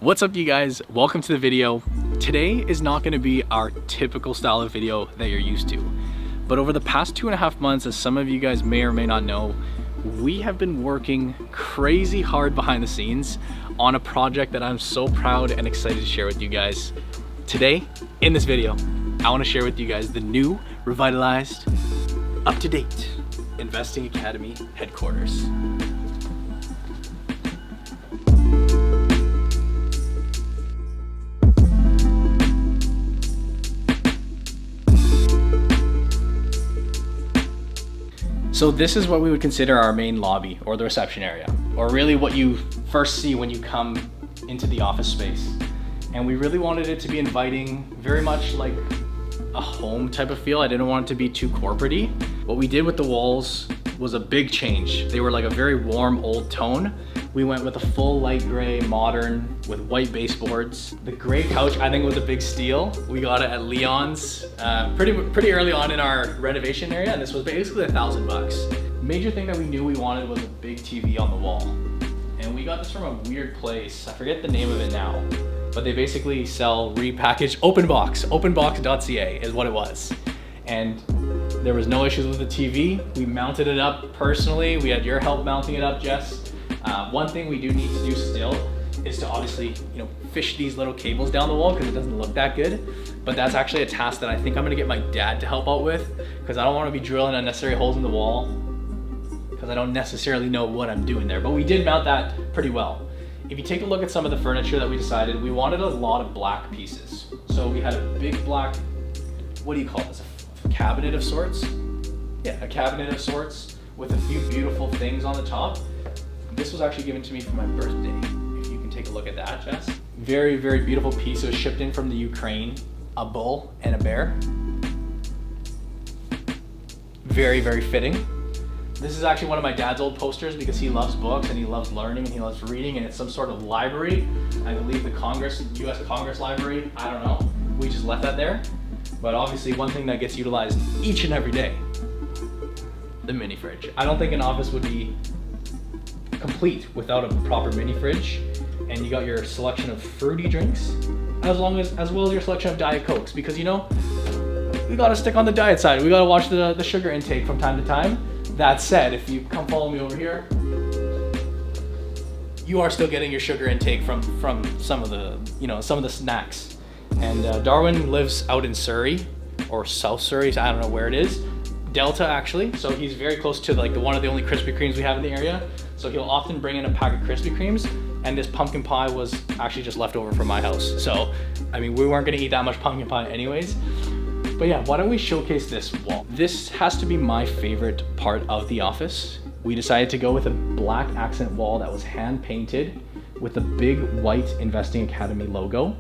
What's up, you guys? Welcome to the video. Today is not going to be our typical style of video that you're used to, but over the past 2.5 months, as some of you guys may or may not know, we have been working crazy hard behind the scenes on a project that I'm so proud and excited to share with you guys. Today, in this video, I want to share with you guys the new, revitalized, up-to-date Investing Academy headquarters. So this is what we would consider our main lobby, or the reception area, or really what you first see when you come into the office space. And we really wanted it to be inviting, very much like a home type of feel. I didn't want it to be too corporate-y. What we did with the walls was a big change. They were like a very warm old tone. We went with a full light gray, modern, with white baseboards. The gray couch, I think, was a big steal. We got it at Leon's pretty early on in our renovation area, and this was basically $1,000. Major thing that we knew we wanted was a big TV on the wall. And we got this from a weird place. I forget the name of it now, but they basically sell repackaged openbox.ca is what it was. And there was no issues with the TV. We mounted it up personally. We had your help mounting it up, Jess. One thing we do need to do still is to obviously, fish these little cables down the wall because it doesn't look that good. But that's actually a task that I think I'm gonna get my dad to help out with, because I don't want to be drilling unnecessary holes in the wall because I don't necessarily know what I'm doing there. But we did mount that pretty well. If you take a look at some of the furniture that we decided, we wanted a lot of black pieces. So we had a big black, what do you call this? A cabinet of sorts? Yeah, a cabinet of sorts with a few beautiful things on the top. This was actually given to me for my birthday. If you can take a look at that, Jess. Very, very beautiful piece. It was shipped in from the Ukraine. A bull and a bear. Very, very fitting. This is actually one of my dad's old posters because he loves books and he loves learning and he loves reading, and it's some sort of library. I believe the US Congress Library. I don't know. We just left that there. But obviously one thing that gets utilized each and every day, the mini fridge. I don't think an office would be complete without a proper mini fridge. And you got your selection of fruity drinks as well as your selection of Diet Cokes, because we gotta stick on the diet side. We gotta watch the sugar intake from time to time. That said, if you come follow me over here, you are still getting your sugar intake from some of the snacks. And Darwin lives out in Surrey, or South Surrey, so I don't know where it is. Delta, actually, so he's very close to like one of the only Krispy Kremes we have in the area. So he'll often bring in a pack of Krispy Kremes, and this pumpkin pie was actually just left over from my house. So, we weren't gonna eat that much pumpkin pie anyways. But yeah, why don't we showcase this wall? This has to be my favorite part of the office. We decided to go with a black accent wall that was hand painted with a big white Investing Academy logo.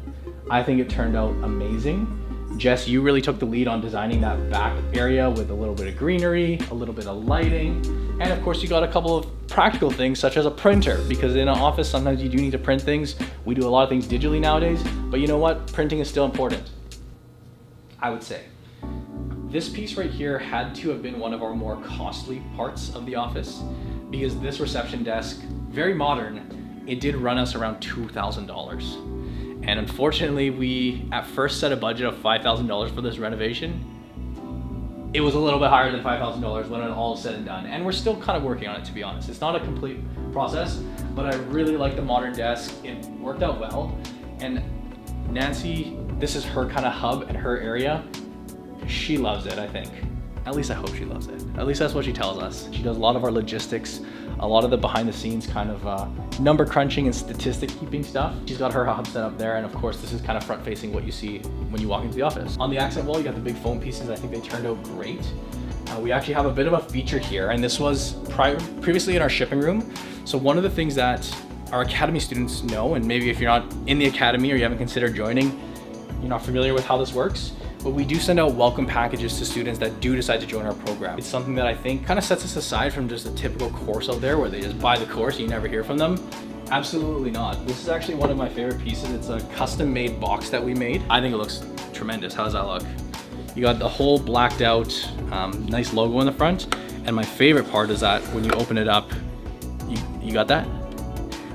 I think it turned out amazing. Jess, you really took the lead on designing that back area with a little bit of greenery, a little bit of lighting, and of course you got a couple of practical things such as a printer, because in an office sometimes you do need to print things. We do a lot of things digitally nowadays, but you know what? Printing is still important, I would say. This piece right here had to have been one of our more costly parts of the office, because this reception desk, very modern, it did run us around $2,000. And unfortunately, we at first set a budget of $5,000 for this renovation. It was a little bit higher than $5,000 when it all is said and done. And we're still kind of working on it, to be honest. It's not a complete process, but I really like the modern desk. It worked out well. And Nancy, this is her kind of hub and her area. She loves it, I think. At least I hope she loves it. At least that's what she tells us. She does a lot of our logistics, a lot of the behind the scenes kind of number crunching and statistic keeping stuff. She's got her hub set up there, and of course this is kind of front facing what you see when you walk into the office. On the accent wall, you got the big foam pieces. I think they turned out great. We actually have a bit of a feature here, and this was previously in our shipping room. So one of the things that our Academy students know, and maybe if you're not in the Academy or you haven't considered joining, you're not familiar with how this works, but we do send out welcome packages to students that do decide to join our program. It's something that I think kind of sets us aside from just a typical course out there where they just buy the course and you never hear from them. Absolutely not. This is actually one of my favorite pieces. It's a custom made box that we made. I think it looks tremendous. How does that look? You got the whole blacked out, nice logo in the front. And my favorite part is that when you open it up, you got that?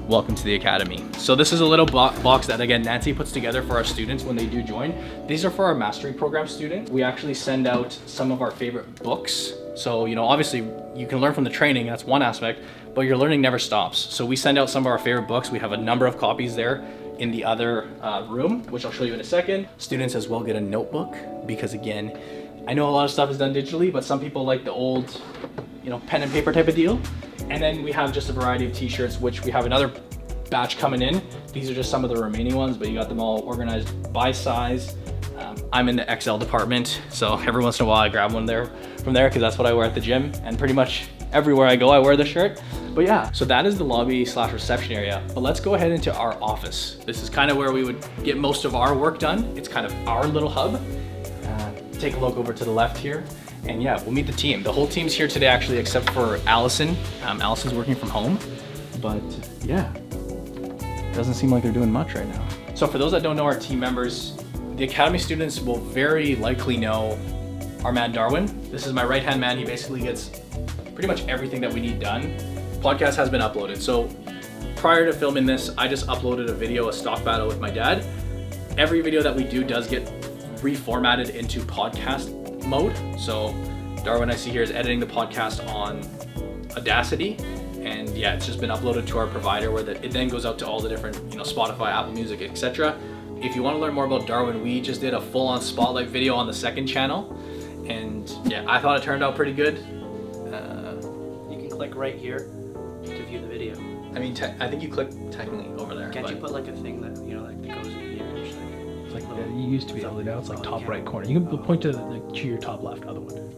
welcome to the Academy. So this is a little box that, again, Nancy puts together for our students when they do join. These are for our mastery program students. We actually send out some of our favorite books. So, you know, obviously you can learn from the training, that's one aspect, but your learning never stops. So we send out some of our favorite books. We have a number of copies there in the other room, which I'll show you in a second. Students as well get a notebook because, again, I know a lot of stuff is done digitally, but some people like the old, you know, pen and paper type of deal. And then we have just a variety of t-shirts, which we have another batch coming in. These are just some of the remaining ones, but you got them all organized by size. I'm in the XL department, so every once in a while I grab one there from there because that's what I wear at the gym, and pretty much everywhere I go I wear the shirt. But yeah, so that is the lobby / reception area. But let's go ahead into our office. This is kind of where we would get most of our work done. It's kind of our little hub. Take a look over to the left here. And yeah, we'll meet the team. The whole team's here today actually, except for Allison. Allison's working from home, but yeah, doesn't seem like they're doing much right now. So for those that don't know our team members, the Academy students will very likely know our man Darwin. This is my right-hand man. He basically gets pretty much everything that we need done. Podcast has been uploaded. So prior to filming this, I just uploaded a video, a stock battle with my dad. Every video that we do does get reformatted into podcast mode. So Darwin, I see here, is editing the podcast on Audacity, and yeah, it's just been uploaded to our provider where it then goes out to all the different, you know, Spotify, Apple Music, etc. If you want to learn more about Darwin, we just did a full-on spotlight video on the second channel, and yeah, I thought it turned out pretty good. You can click right here to view the video. I mean, I think you click technically over there. Can't you put like a thing that, you know, like that goes in here? It's like you used to be able to. Now it's like top right corner. You can point to your top left, other one.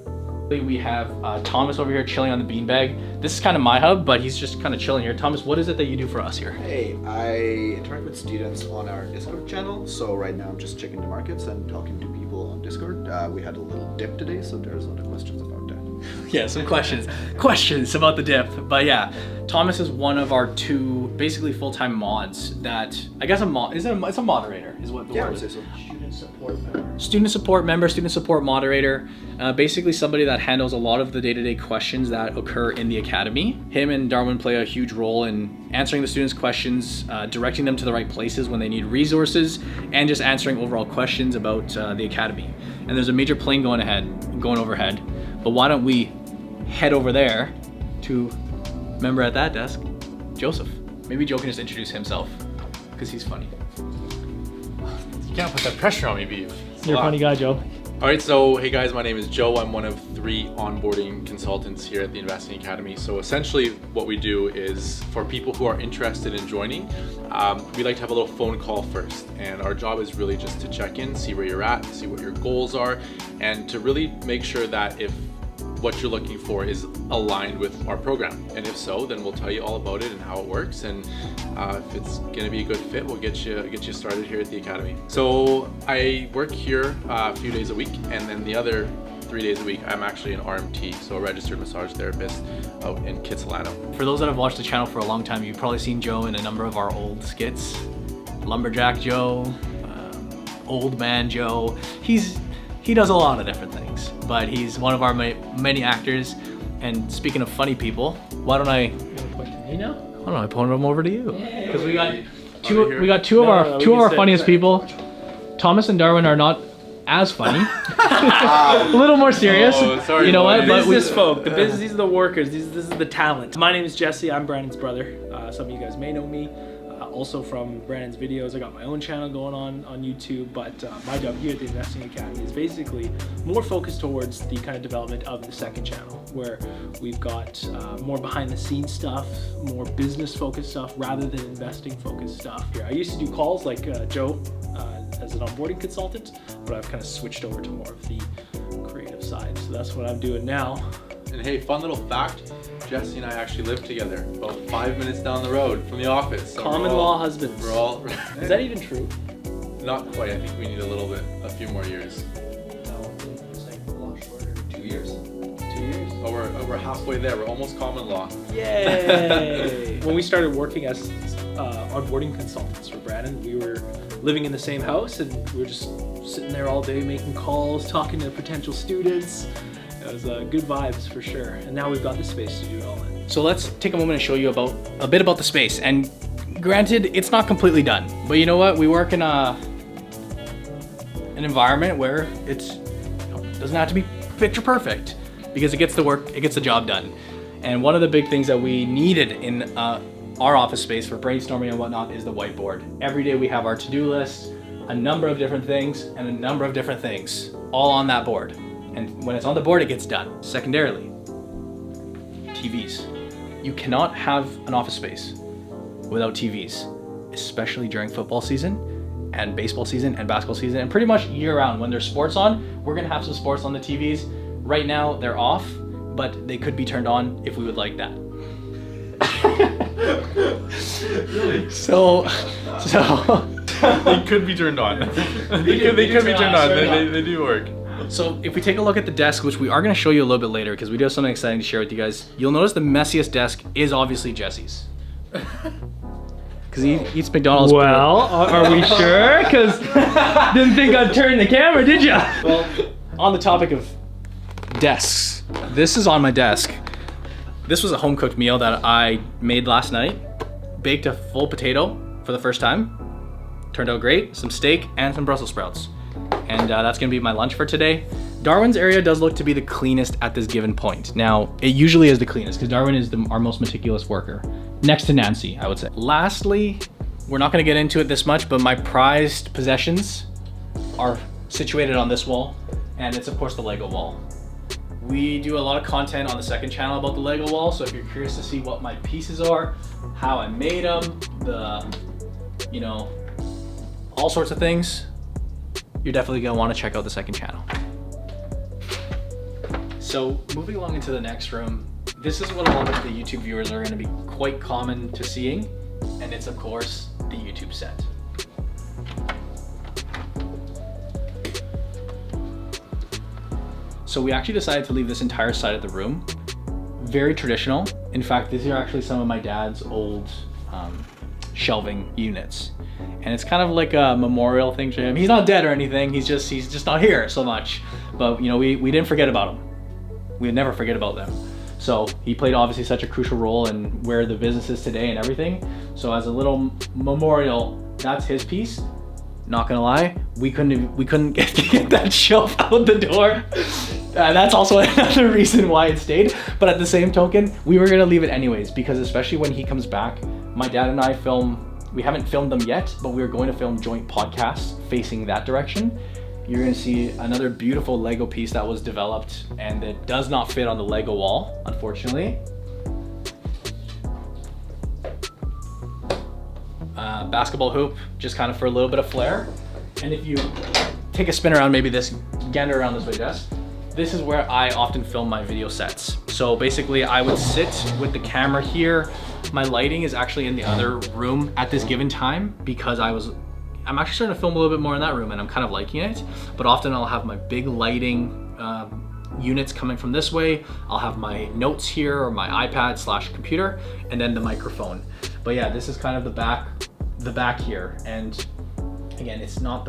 We have Thomas over here chilling on the beanbag. This is kind of my hub, but he's just kind of chilling here. Thomas, what is it that you do for us here? Hey, I interact with students on our Discord channel. So right now I'm just checking the markets and talking to people on Discord. We had a little dip today, so there's a lot of questions about that. Yeah, some questions about the dip. But yeah, Thomas is one of our two basically full-time mods that, I guess it's a moderator is what the word is. Student support moderator, basically somebody that handles a lot of the day-to-day questions that occur in the Academy. Him and Darwin play a huge role in answering the students' questions, directing them to the right places when they need resources, and just answering overall questions about the Academy. And there's a major plane going overhead, but why don't we head over there to member at that desk, Joseph. Maybe Joe can just introduce himself, because he's funny. You can't put that pressure on me, Beav. You're a funny guy, Joe. All right, so hey guys, my name is Joe. I'm one of 3 onboarding consultants here at the Investing Academy. So essentially what we do is for people who are interested in joining, we like to have a little phone call first. And our job is really just to check in, see where you're at, see what your goals are, and to really make sure that if what you're looking for is aligned with our program. And if so, then we'll tell you all about it and how it works. And if it's gonna be a good fit, we'll get you started here at the Academy. So I work here a few days a week, and then the other 3 days a week, I'm actually an RMT, so a registered massage therapist out in Kitsilano. For those that have watched the channel for a long time, you've probably seen Joe in a number of our old skits. Lumberjack Joe, Old Man Joe. He does a lot of different things, but he's one of our many actors. And speaking of funny people, why don't I point them over to you? Because we got two of our funniest people. Thomas and Darwin are not as funny. A little more serious. Oh, sorry, you know what? But business folk, these are the workers. This is the talent. My name is Jesse. I'm Brandon's brother. Some of you guys may know me. Also from Brandon's videos. I got my own channel going on YouTube, but my job here at the Investing Academy is basically more focused towards the kind of development of the second channel, where we've got more behind the scenes stuff, more business focused stuff rather than investing focused stuff. I used to do calls like Joe as an onboarding consultant, but I've kind of switched over to more of the creative side. So that's what I'm doing now. And hey, fun little fact, Jesse and I actually live together about 5 minutes down the road from the office. So Common law husbands. We're all... Is that even true? Not quite. I think we need a few more years. No, it's like a lot shorter. 2 years. 2 years. Oh, we're halfway there. We're almost common law. Yay! When we started working as onboarding consultants for Brandon, we were living in the same house and we were just sitting there all day making calls, talking to potential students. It was good vibes for sure. And now we've got the space to do it all in. So let's take a moment and show you a bit about the space. And Granted, it's not completely done, but you know what? We work in an environment where it doesn't have to be picture perfect because it gets the job done. And one of the big things that we needed in our office space for brainstorming and whatnot is the whiteboard. Every day we have our to-do list, a number of different things, and a number of different things all on that board. And when it's on the board, it gets done. Secondarily, TVs. You cannot have an office space without TVs, especially during football season and baseball season and basketball season and pretty much year round. When there's sports on, we're gonna have some sports on the TVs. Right now they're off, but they could be turned on if we would like that. So They could be turned on. They could be turned on. They do work. So if we take a look at the desk, which we are going to show you a little bit later because we do have something exciting to share with you guys, you'll notice the messiest desk is obviously Jesse's. Because he eats McDonald's. Well, are we sure? Because didn't think I'd turn the camera, did ya? Well, on the topic of desks, this is on my desk. This was a home cooked meal that I made last night. Baked a full potato for the first time. Turned out great. Some steak and some Brussels sprouts. And that's gonna be my lunch for today. Darwin's area does look to be the cleanest at this given point. Now, it usually is the cleanest because Darwin is our most meticulous worker. Next to Nancy, I would say. Lastly, we're not gonna get into it this much, but my prized possessions are situated on this wall. And it's of course the Lego wall. We do a lot of content on the second channel about the Lego wall. So if you're curious to see what my pieces are, how I made them, all sorts of things, you're definitely gonna wanna check out the second channel. So moving along into the next room, this is what a lot of the YouTube viewers are gonna be quite common to seeing, and it's of course the YouTube set. So we actually decided to leave this entire side of the room very traditional. In fact, these are actually some of my dad's old shelving units. And it's kind of like a memorial thing to him. He's not dead or anything, he's just not here so much. But you know, we didn't forget about him. We would never forget about them. So he played obviously such a crucial role in where the business is today and everything. So as a little memorial, that's his piece. Not gonna lie, we couldn't get that shelf out the door. That's also another reason why it stayed. But at the same token, we were gonna leave it anyways because especially when he comes back, my dad and I we haven't filmed them yet, but we're going to film joint podcasts facing that direction. You're gonna see another beautiful Lego piece that was developed and it does not fit on the Lego wall, unfortunately. Basketball hoop, just kind of for a little bit of flair. And if you take a spin around, maybe gander around this way, Jess. This is where I often film my video sets. So basically I would sit with the camera here. My lighting is actually in the other room at this given time because I'm actually starting to film a little bit more in that room and I'm kind of liking it. But often I'll have my big lighting units coming from this way. I'll have my notes here or my iPad / computer and then the microphone. But yeah, this is kind of the back here. And again, it's not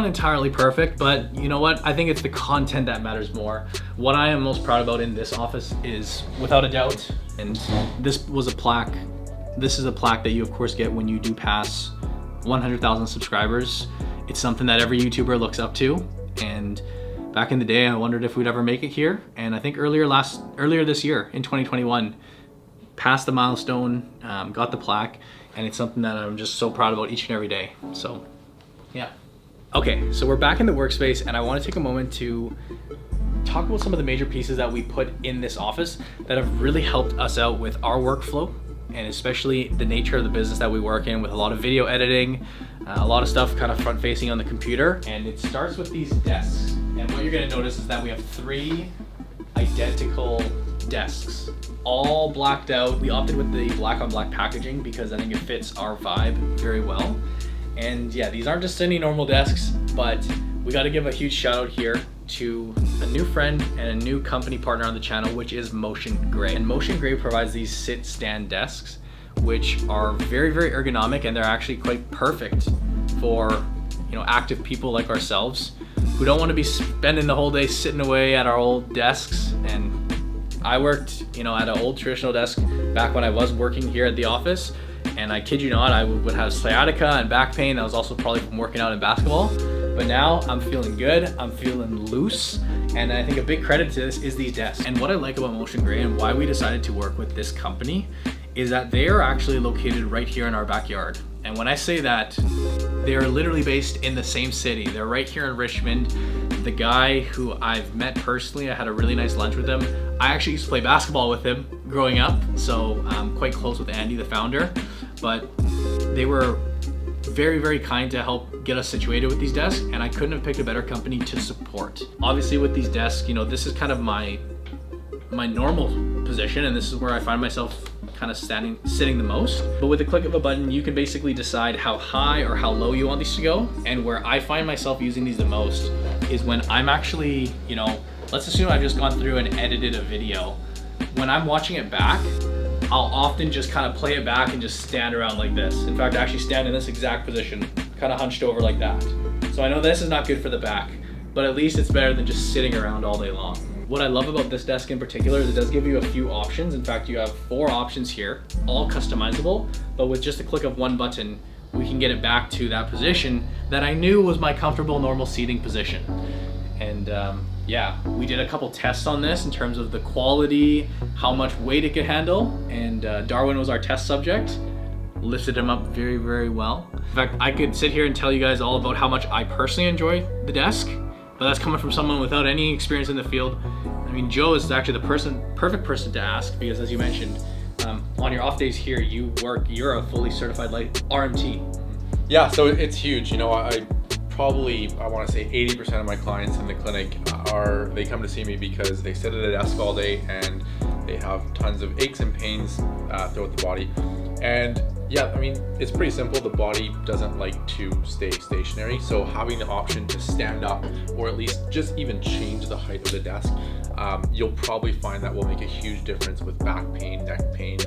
entirely perfect, but you know what? I think it's the content that matters more. What I am most proud about in this office is, without a doubt, and this is a plaque that you of course get when you do pass 100,000 subscribers. It's something that every YouTuber looks up to. And back in the day, I wondered if we'd ever make it here. And I think earlier this year in 2021, passed the milestone, got the plaque, and it's something that I'm just so proud about each and every day. So yeah. Okay, so we're back in the workspace and I want to take a moment to talk about some of the major pieces that we put in this office that have really helped us out with our workflow and especially the nature of the business that we work in with a lot of video editing, a lot of stuff kind of front facing on the computer. And it starts with these desks. And what you're gonna notice is that we have 3 identical desks, all blacked out. We opted with the black on black packaging because I think it fits our vibe very well. And yeah, these aren't just any normal desks, but we got to give a huge shout out here to a new friend and a new company partner on the channel, which is Motion Gray. And Motion Gray provides these sit stand desks, which are very, very ergonomic, and they're actually quite perfect for, active people like ourselves who don't want to be spending the whole day sitting away at our old desks. And I worked, at an old traditional desk back when I was working here at the office. And I kid you not, I would have sciatica and back pain. That was also probably from working out in basketball. But now I'm feeling good, I'm feeling loose. And I think a big credit to this is these desks. And what I like about Motion Gray and why we decided to work with this company is that they are actually located right here in our backyard. And when I say that, they are literally based in the same city. They're right here in Richmond. The guy who I've met personally, I had a really nice lunch with him. I actually used to play basketball with him growing up, so I'm quite close with Andy, the founder. But they were very, very kind to help get us situated with these desks, and I couldn't have picked a better company to support. Obviously with these desks, you know, this is kind of my normal position, and this is where I find myself kind of sitting the most. But with the click of a button, you can basically decide how high or how low you want these to go. And where I find myself using these the most is when I'm actually, you know, let's assume I've just gone through and edited a video. When I'm watching it back, I'll often just kind of play it back and just stand around like this. In fact, I actually stand in this exact position, kind of hunched over like that. So I know this is not good for the back, but at least it's better than just sitting around all day long. What I love about this desk in particular is it does give you a few options. In fact, you have 4 options here, all customizable, but with just a click of one button, we can get it back to that position that I knew was my comfortable normal seating position. And yeah, we did a couple tests on this in terms of the quality, how much weight it could handle, and Darwin was our test subject. Lifted him up very, very well. In fact, I could sit here and tell you guys all about how much I personally enjoy the desk, but that's coming from someone without any experience in the field. I mean, Joe is actually the perfect person to ask, because as you mentioned, on your off days here, you're a fully certified RMT. Yeah, so it's huge. You know, I want to say 80% of my clients in the clinic they come to see me because they sit at a desk all day and they have tons of aches and pains throughout the body. And yeah, I mean, it's pretty simple. The body doesn't like to stay stationary. So having the option to stand up or at least just even change the height of the desk, you'll probably find that will make a huge difference with back pain, neck pain,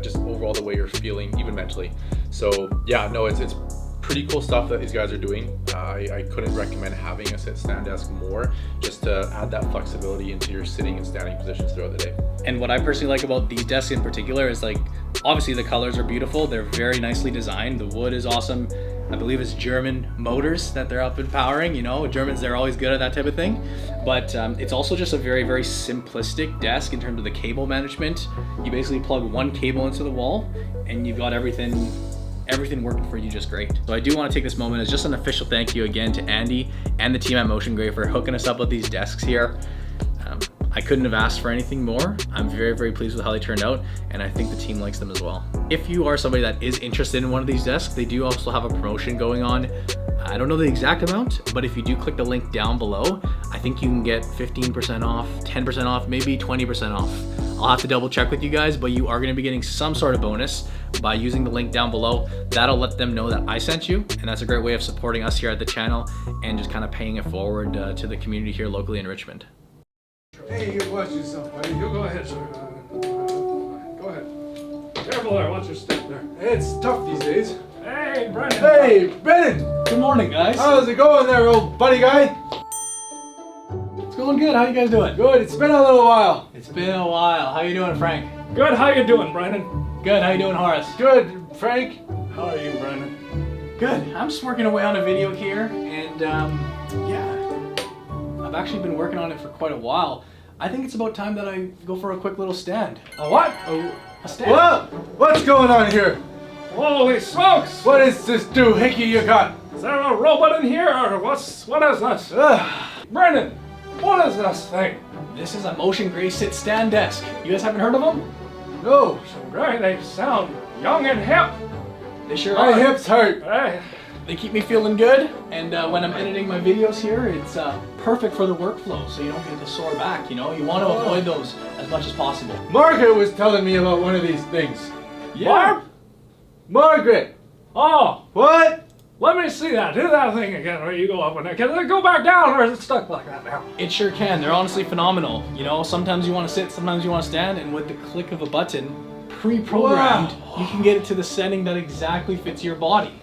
just overall the way you're feeling, even mentally. So yeah, no, it's pretty cool stuff that these guys are doing. I couldn't recommend having a sit-stand desk more, just to add that flexibility into your sitting and standing positions throughout the day. And what I personally like about these desks in particular is, like, obviously the colors are beautiful. They're very nicely designed. The wood is awesome. I believe it's German motors that they're up and powering. You know, Germans, they're always good at that type of thing. But it's also just a very, very simplistic desk in terms of the cable management. You basically plug one cable into the wall and you've got everything working for you just great. So I do want to take this moment as just an official thank you again to Andy and the team at Motion Gray for hooking us up with these desks here. I couldn't have asked for anything more. I'm very, very pleased with how they turned out, and I think the team likes them as well. If you are somebody that is interested in one of these desks, they do also have a promotion going on. I don't know the exact amount, but if you do click the link down below, I think you can get 15% off, 10% off, maybe 20% off. I'll have to double check with you guys, but you are going to be getting some sort of bonus by using the link down below. That'll let them know that I sent you, and that's a great way of supporting us here at the channel and just kind of paying it forward to the community here locally in Richmond. Hey, you watch yourself, buddy. You go ahead, sir. Go ahead. Careful there. Watch your step there. It's tough these days. Hey, Brendan. Hey, Brendan. Good morning, guys. How's it going there, old buddy guy? It's going good. How you guys doing? Good. It's been a little while. It's been a while. How you doing, Frank? Good, how you doing, Brandon? Good. How you doing, Horace? Good, Frank. How are you, Brandon? Good. I'm just working away on a video here, and yeah, I've actually been working on it for quite a while. I think it's about time that I go for a quick little stand. A what? A stand. What? What's going on here? Holy smokes! What is this doohickey you got? Is there a robot in here, or what is this? Brandon, what is this thing? This is a Motion Gray sit stand desk. You guys haven't heard of them? No. Great, they sound young and hip. They sure My are. hips hurt. Hey, They keep me feeling good, and when I'm editing my videos here, it's perfect for the workflow, so you don't get the sore back, you know? You want to avoid those as much as possible. Margaret was telling me about one of these things. Yeah. Margaret! oh, What? let me see that. Do that thing again where you go up and down. Can it go back down, or is it stuck like that now? It sure can. They're honestly phenomenal. You know, sometimes you want to sit, sometimes you want to stand, and with the click of a button, pre-programmed, you can get it to the setting that exactly fits your body.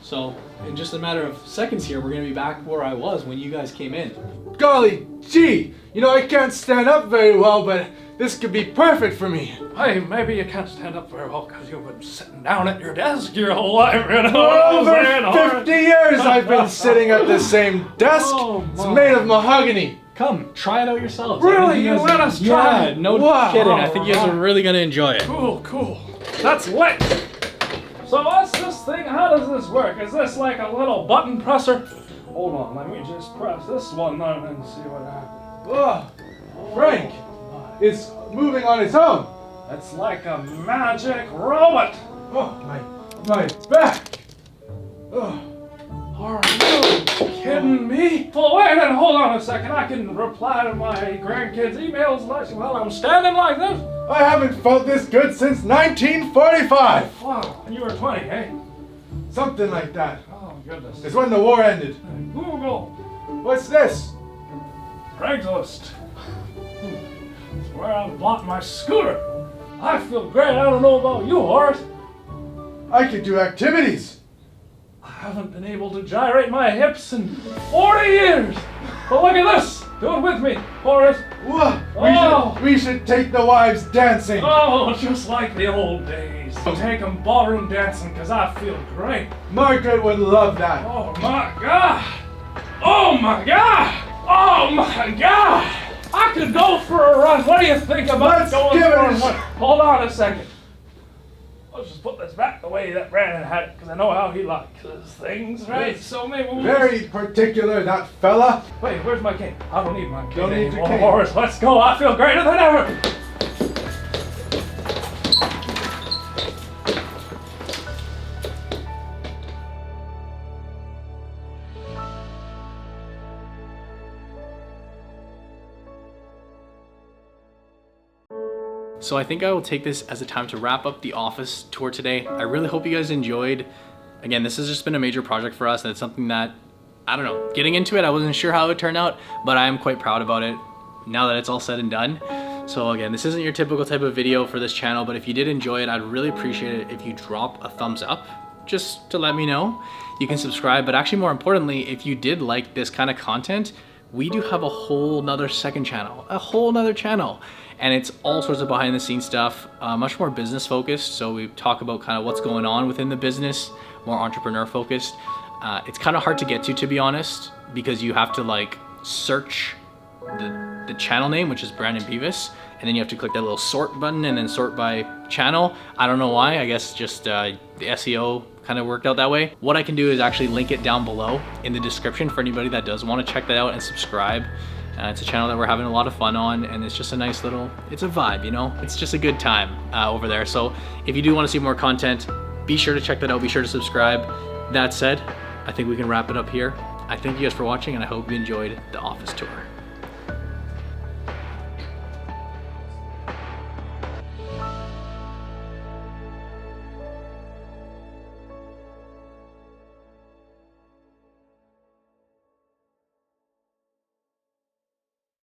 So, in just a matter of seconds here, we're going to be back where I was when you guys came in. Golly gee! You know, I can't stand up very well, but This could be perfect for me. Hey, maybe you can't stand up very well because you've been sitting down at your desk your whole life. You know For over 50 years I've been sitting at the same desk. It's made of mahogany. Come, try it out yourselves. Really? You let us try? Yeah, no Wow. kidding. I think you guys are really gonna enjoy it. Cool, cool. That's lit. So what's this thing? How does this work? Is this like a little button presser? Hold on, let me just press this one on and see what happens. Oh, Frank, it's moving on its own. It's like a magic robot. Oh, my back. Oh. Are you kidding me? Well, wait and hold on a second. I can reply to my grandkids' emails while I'm standing like this. I haven't felt this good since 1945. Wow, and you were 20, eh? Something like that. Oh, goodness. It's when the war ended. Google. What's this? Craigslist. It's where I bought my scooter. I feel great. I don't know about you, Horace. I could do activities. I haven't been able to gyrate my hips in 40 years. But look at this. Do it with me, Horace. Whoa, Oh. we should take the wives dancing. Oh, just like the old days. Take them ballroom dancing because I feel great. Margaret would love that. Oh my God. Oh my God. Oh my God. I could go for a run. What do you think about Let's going give for it a a run? Hold on a second. I'll just put this back the way that Brandon had it because I know how he likes his things, right? So maybe we'll Very particular, that fella. Wait, where's my cane? I don't need my cane Don't need your anymore, cane. Horace. Let's go. I feel greater than ever. So I think I will take this as a time to wrap up the office tour today. I really hope you guys enjoyed. Again, this has just been a major project for us, and it's something that, I don't know, getting into it, I wasn't sure how it would turn out, but I am quite proud about it now that it's all said and done. So again, this isn't your typical type of video for this channel, but if you did enjoy it, I'd really appreciate it if you drop a thumbs up just to let me know. You can subscribe, but actually more importantly, if you did like this kind of content, we do have a whole nother second channel, and it's all sorts of behind the scenes stuff, much more business focused. So we talk about kind of what's going on within the business, more entrepreneur focused. It's kind of hard to get to be honest, because you have to like search the channel name, which is Brandon Beavis, and then you have to click that little sort button and then sort by channel. I don't know why, I guess just the SEO kind of worked out that way. What I can do is actually link it down below in the description for anybody that does want to check that out and subscribe. It's a channel that we're having a lot of fun on, and it's just a nice little, it's a vibe, you know? It's just a good time over there. So if you do want to see more content, be sure to check that out, be sure to subscribe. That said, I think we can wrap it up here. I thank you guys for watching, and I hope you enjoyed the office tour.